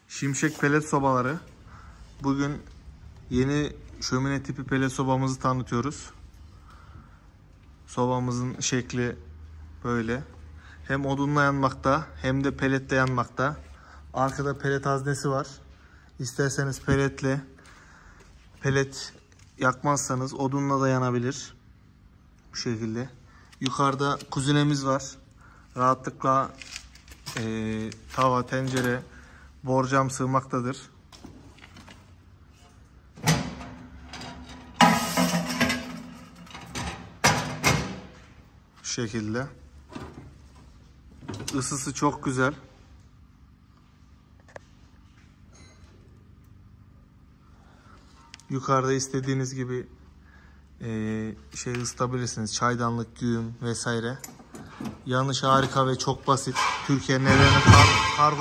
Şimşek pelet sobaları. Bugün yeni şömine tipi pelet sobamızı tanıtıyoruz. Sobamızın şekli böyle. Hem odunla yanmakta hem de peletle yanmakta. Arkada pelet haznesi var. İsterseniz pelet yakmazsanız odunla da yanabilir. Bu şekilde. Yukarıda kuzinemiz var. Rahatlıkla tava, tencere, borcam sığmaktadır. Bu şekilde. Isısı çok güzel. Yukarıda istediğiniz gibi ısıtabilirsiniz. Çaydanlık, güğüm vesaire. Yanışı harika ve çok basit. Türkiye'nin evlerine kargo